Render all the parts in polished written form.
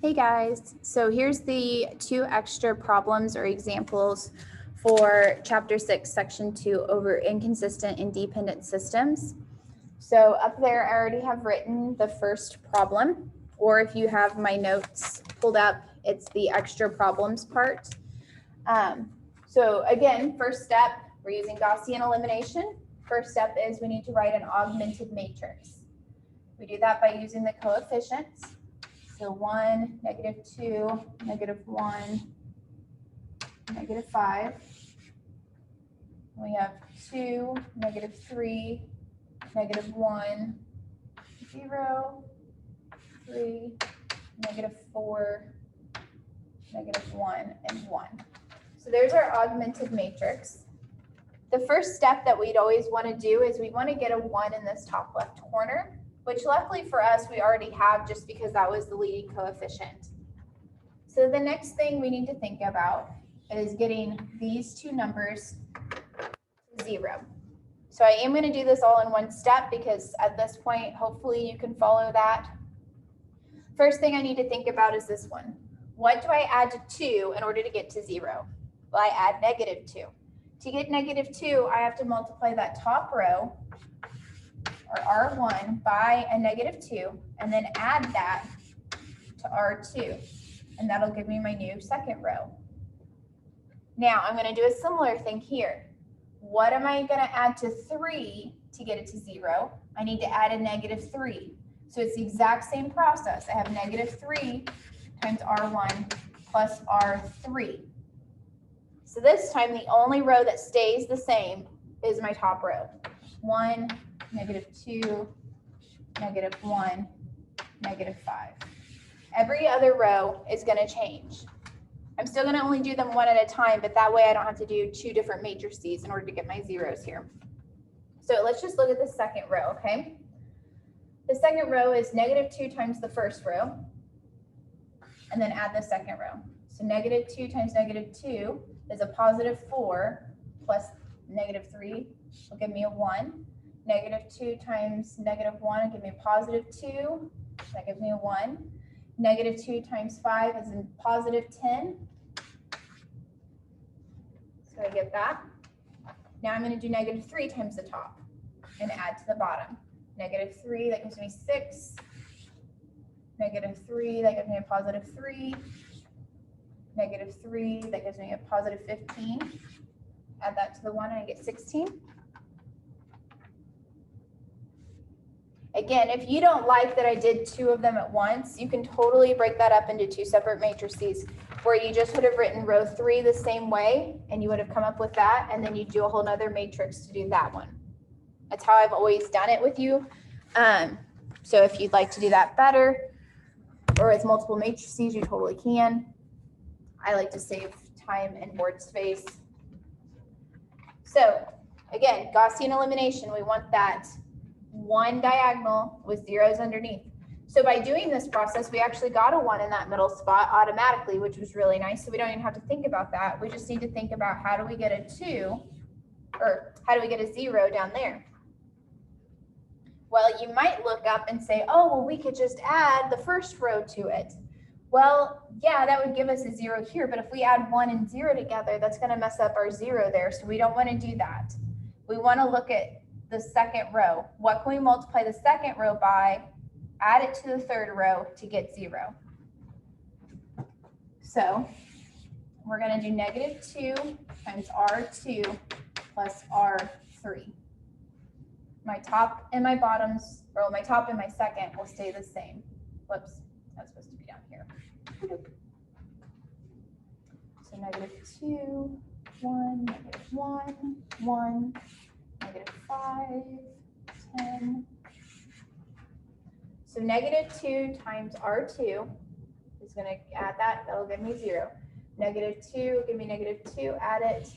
Hey guys, so here's the 2 extra problems or examples for Chapter 6, Section 2 over inconsistent and dependent systems. So up there, I already have written the first problem, or if you have my notes pulled up, it's the extra problems part. So again, first step, we're using Gaussian elimination. First step is we need to write an augmented matrix. We do that by using the coefficients. So 1, -2, -1, -5. We have 2, -3, -1, 0, 3, -4, -1, and 1. So there's our augmented matrix. The first step that we'd always want to do is we want to get a 1 in this top left corner, which luckily for us, we already have just because that was the leading coefficient. So the next thing we need to think about is getting these two numbers to 0. So I am going to do this all in one step because at this point, hopefully you can follow that. First thing I need to think about is this one. What do I add to 2 in order to get to 0? Well, I add -2. To get -2, I have to multiply that top row, or R1, by a -2, and then add that to R2, and that'll give me my new second row. Now I'm going to do a similar thing here. What am I going to add to 3 to get it to 0? I need to add a -3. So it's the exact same process. I have -3 times R1 plus R3. So this time the only row that stays the same is my top row. 1, -2, -1, -5. Every other row is going to change. I'm still going to only do them one at a time, but that way I don't have to do 2 different matrices in order to get my zeros here. So let's just look at the second row, okay? The second row is -2 times the first row, and then add the second row. So -2 times -2 is a +4 plus -3 will give me a 1. -2 times -1 will give me a +2. That gives me a 1. -2 times 5 is a +10. So I get that. Now I'm going to do -3 times the top and add to the bottom. -3, that gives me 6. -3, that gives me a +3. -3, that gives me a +15. Add that to the 1 and I get 16. Again, if you don't like that I did 2 of them at once, you can totally break that up into 2 separate matrices where you just would have written row 3 the same way and you would have come up with that, and then you do a whole nother matrix to do that one. That's how I've always done it with you. So if you'd like to do that better or with multiple matrices, you totally can. I like to save time and board space. So again, Gaussian elimination, we want that 1 diagonal with zeros underneath. So by doing this process, we actually got a 1 in that middle spot automatically, which was really nice. So we don't even have to think about that. We just need to think about how do we get a 2, or how do we get a 0 down there? Well, you might look up and say, oh, well, we could just add the first row to it. Well, yeah, that would give us a 0 here, but if we add 1 and 0 together, that's going to mess up our 0 there, so we don't want to do that. We want to look at the second row. What can we multiply the second row by, add it to the third row to get 0? So we're going to do -2 times R2 plus R3. My top and my bottoms, or my top and my second will stay the same. Whoops, that's supposed to be down here. So -2, 1, -1, 1, -5, 10. So -2 times R2 is going to add that. That'll give me 0. -2, give me -2, add it,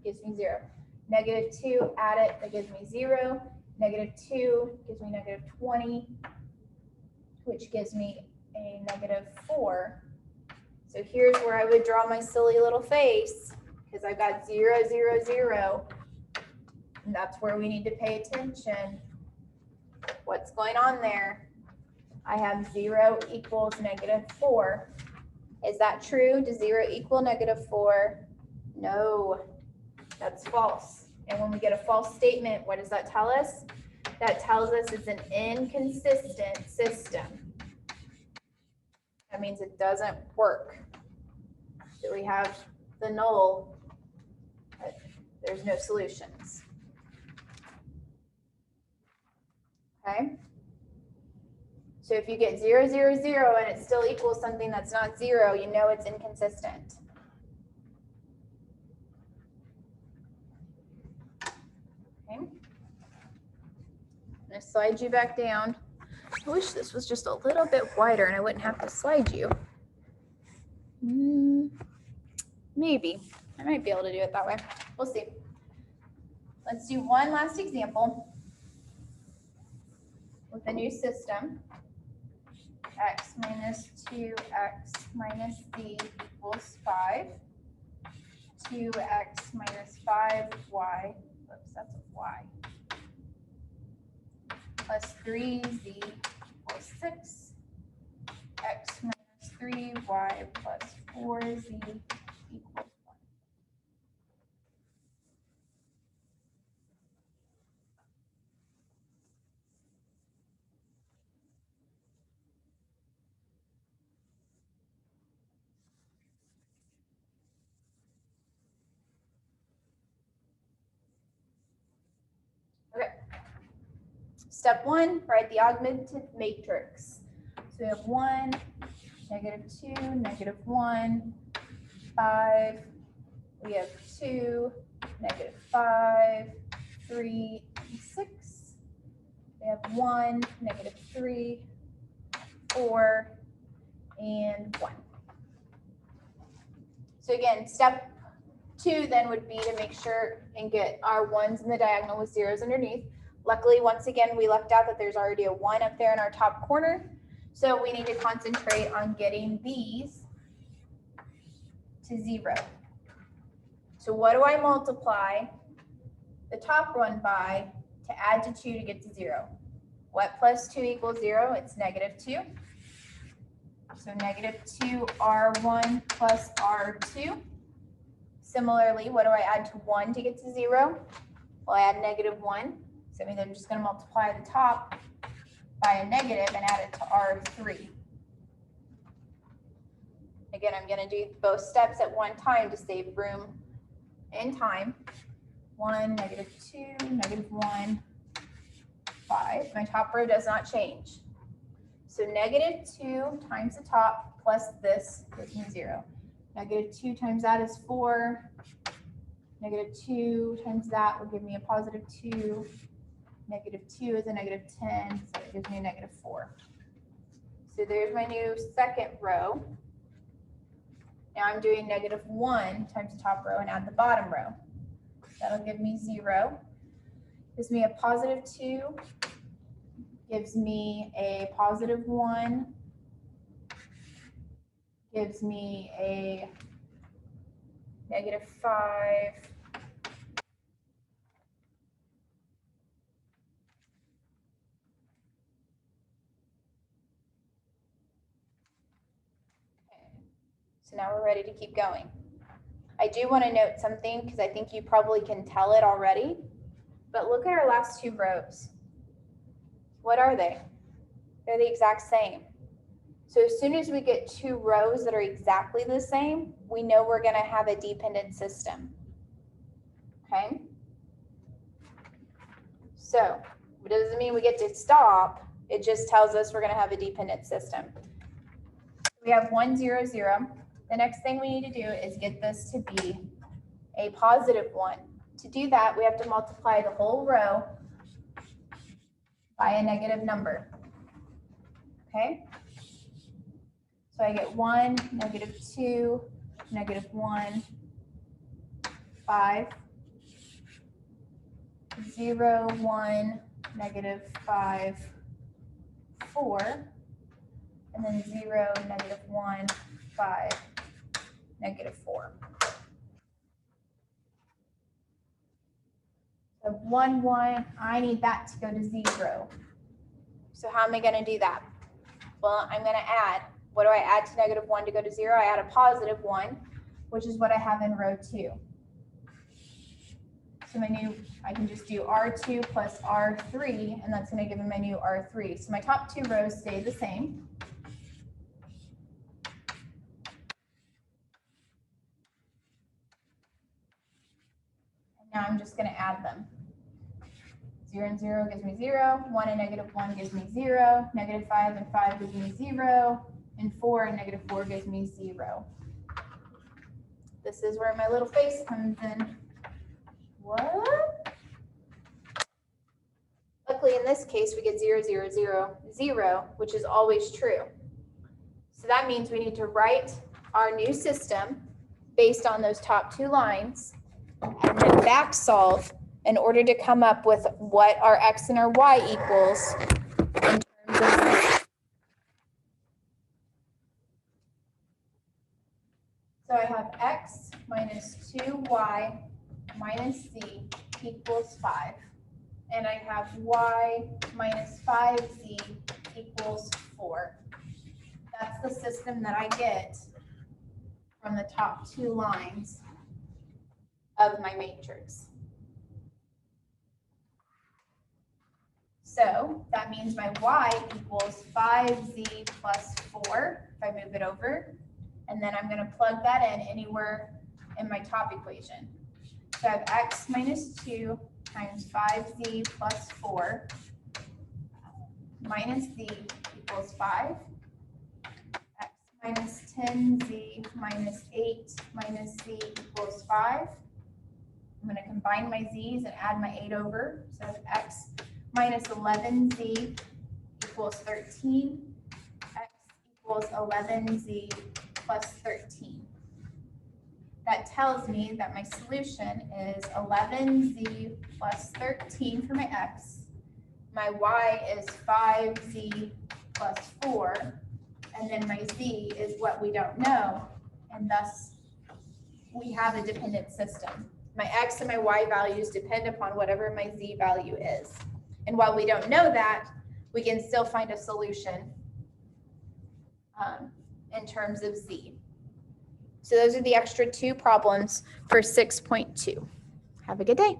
gives me 0. -2, add it, that gives me 0. -2 gives me -20, which gives me a -4. So here's where I would draw my silly little face because I've got 0, 0, 0. And that's where we need to pay attention. What's going on there? I have 0 equals -4. Is that true? Does 0 equal -4? No, that's false. And when we get a false statement, what does that tell us? That tells us it's an inconsistent system. That means it doesn't work. So we have the null, but there's no solutions. Okay? So if you get 0, 0, 0 and it still equals something that's not 0, you know it's inconsistent. Okay. I'm going to slide you back down. I wish this was just a little bit wider and I wouldn't have to slide you. Maybe. I might be able to do it that way. We'll see. Let's do one last example with a new system. X minus 2x minus z equals 5. 2x minus 5y, whoops, that's a y, plus 3z equals 6. X minus 3y plus 4z equals 1. Okay. Step 1, write the augmented matrix. So we have 1, -2, -1, 5. We have 2, -5, 3, and 6. We have 1, -3, 4, and 1. So again, step 2 then would be to make sure and get our 1s in the diagonal with 0s underneath. Luckily, once again, we lucked out that there's already a 1 up there in our top corner. So we need to concentrate on getting these to 0. So what do I multiply the top one by to add to 2 to get to 0? What plus 2 equals 0? It's -2. So -2 R1 plus R2. Similarly, what do I add to 1 to get to 0? Well, I add -1. So that means I'm just going to multiply the top by a negative and add it to R3. Again, I'm going to do both steps at one time to save room and time. 1, -2, -1, 5. My top row does not change. So -2 times the top plus this gives me 0. -2 times that is 4. -2 times that will give me a +2. -2 is a -10, so it gives me a -4. So there's my new second row. Now I'm doing -1 times the top row and add the bottom row. That'll give me 0. Gives me a +2. Gives me a +1. Gives me a -5. So now we're ready to keep going. I do want to note something because I think you probably can tell it already, but look at our last 2 rows. What are they? They're the exact same. So as soon as we get 2 rows that are exactly the same, we know we're going to have a dependent system. Okay? So it doesn't mean we get to stop. It just tells us we're going to have a dependent system. We have 1, 0, 0. The next thing we need to do is get this to be a +1. To do that, we have to multiply the whole row by a negative number. Okay? So I get 1, -2, -1, 5, 0, 1, -5, 4, and then 0, -1, 5, -4. So 1, 1, I need that to go to 0. So how am I going to do that? Well, I'm going to add. What do I add to -1 to go to 0? I add a positive 1, which is what I have in row 2. So I can just do R2 plus R3, and that's going to give me my new R3. So my top 2 rows stay the same. And now I'm just going to add them. 0 and 0 gives me 0. 1 and -1 gives me 0. -5 and 5 gives me 0. And 4 and -4 gives me 0. This is where my little face comes in. What? Luckily, in this case, we get 0, 0, 0, 0, which is always true. So that means we need to write our new system based on those top 2 lines and then back solve in order to come up with what our x and our y equals in terms of. So I have x minus 2y minus z equals 5. And I have y minus 5z equals 4. That's the system that I get from the top 2 lines of my matrix. So that means my y equals 5z plus 4 if I move it over. And then I'm going to plug that in anywhere in my top equation. So I have x minus 2 times 5z plus 4 minus z equals 5. X minus 10z minus 8 minus z equals 5. I'm going to combine my z's and add my 8 over. So I have x minus 11z equals 13. X equals 11z plus 13. That tells me that my solution is 11z plus 13 for my x. My y is 5z plus 4. And then my z is what we don't know. And thus, we have a dependent system. My x and my y values depend upon whatever my z value is. And while we don't know that, we can still find a solution in terms of z. So those are the extra 2 problems for 6.2. Have a good day.